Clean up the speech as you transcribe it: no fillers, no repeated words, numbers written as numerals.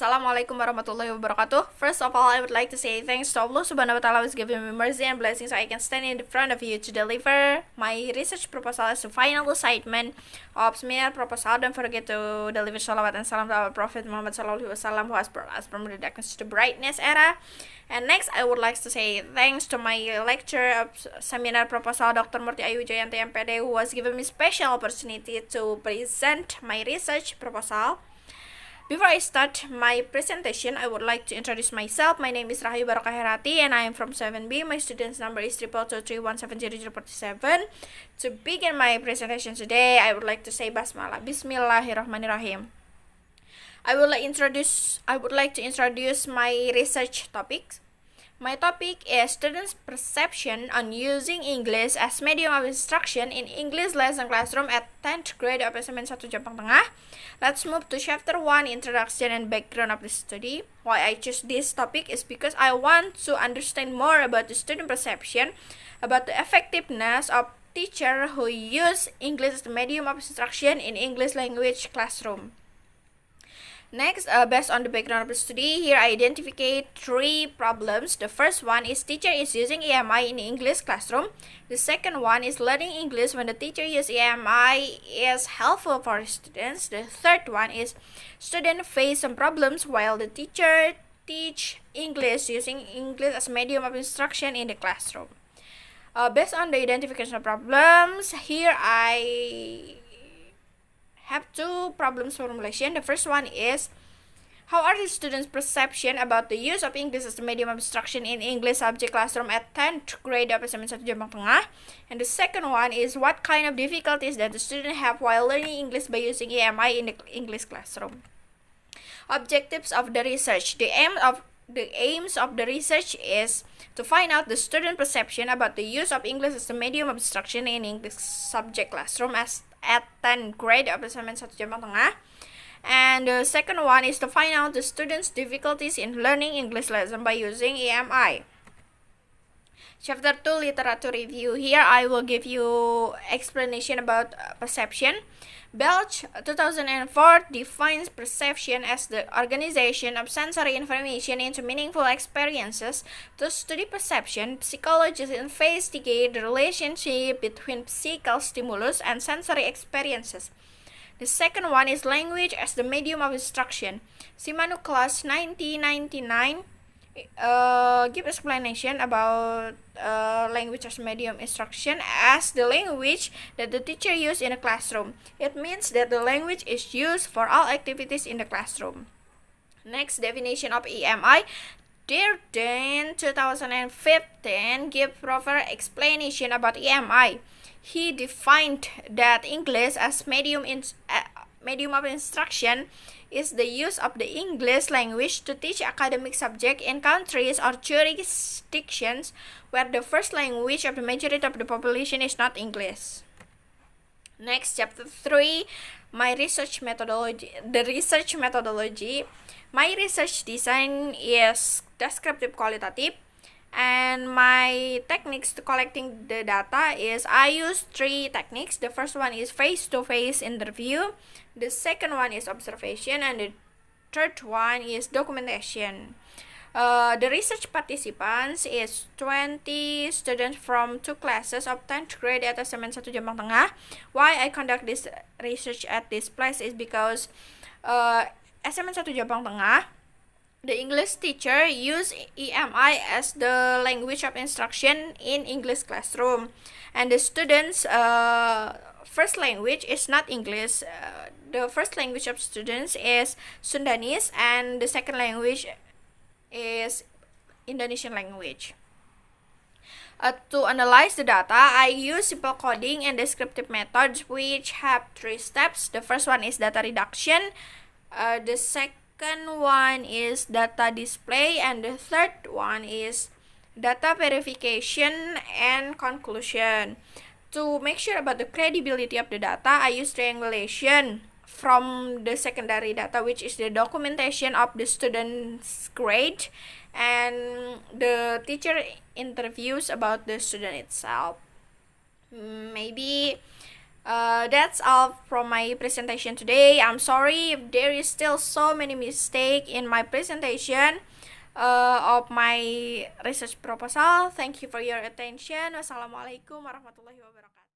Assalamualaikum warahmatullahi wabarakatuh. First of all, I would like to say thanks to Allah subhanahu wa ta'ala who has given me mercy and blessings so I can stand in the front of you to deliver my research proposal as the final assignment of Seminar proposal. Don't forget to deliver salawat and salam to our Prophet Muhammad sallallahu alaihi wasallam who has brought us from the darkness to the brightness era. And next, I would like to say thanks to my lecturer of seminar proposal, Dr. Murti Ayu Jayanti MPD, who has given me special opportunity to present my research proposal. Before I start my presentation, I would like to introduce myself. My name is Rahayu Barokah Haeratih and I am from 7B. My student's number is 222317047. To begin my presentation today, I would like to say Basmalah. Bismillahirrahmanirrahim. I would like to introduce my research topics. My topic is students' perception on using English as medium of instruction in English lesson classroom at 10th grade of SMAN 1 Jampangtengah. Let's move to chapter 1, introduction and background of the study. Why I choose this topic is because I want to understand more about the student perception, about the effectiveness of teachers who use English as the medium of instruction in English language classroom. Next, based on the background of the study, here I identify 3 problems. The first one is teacher is using EMI in English classroom. The second one is learning English when the teacher uses EMI is helpful for students. The third one is students face some problems while the teacher teach English using English as medium of instruction in the classroom. Based on the identification of problems, here I have 2 problems formulation. The first one is, how are the students' perception about the use of English as the medium of instruction in English subject classroom at 10th grade of SMAN 1 Jampangtengah? And the second one is, what kind of difficulties that the students have while learning English by using EMI in the English classroom? Objectives of the research. The aims of the research is to find out the student perception about the use of English as the medium of instruction in English subject classroom at 10th grade of SMAN 1 Jampangtengah. And the second one is to find out the students' difficulties in learning English lesson by using EMI. Chapter 2, literature review. Here I will give you explanation about perception. Belch 2004 defines perception as the organization of sensory information into meaningful experiences. To study perception, psychologists investigate the relationship between psychical stimulus and sensory experiences. The second one is language as the medium of instruction. Simanu class 1999 give explanation about language as medium instruction as the language that the teacher uses in a classroom. It means that the language is used for all activities in the classroom. Next, definition of EMI. Dearden 2015 give proper explanation about EMI. He defined that English as medium of instruction is the use of the English language to teach academic subjects in countries or jurisdictions where the first language of the majority of the population is not English. Next, chapter 3, my research methodology. The research methodology. My research design is descriptive qualitative, and my techniques to collecting the data is I use 3 techniques. The first one is face-to-face interview. The second one is observation, and the third one is documentation. The research participants is 20 students from 2 classes of 10th grade at SMAN 1 Jampangtengah. Why I conduct this research at this place is because SMAN 1 Jampangtengah, the English teacher use EMI as the language of instruction in English classroom, and the students' first language is not English. The first language of students is Sundanese, and the second language is Indonesian language. To analyze the data, I use simple coding and descriptive methods which have 3 steps. The first one is data reduction. The second one is data display, and the third one is data verification and conclusion. To make sure about the credibility of the data, I use triangulation from the secondary data, which is the documentation of the student's grade and the teacher interviews about the student itself. Maybe That's all from my presentation today. I'm sorry if there is still so many mistakes in my presentation of my research proposal. Thank you for your attention. Wassalamualaikum warahmatullahi wabarakatuh.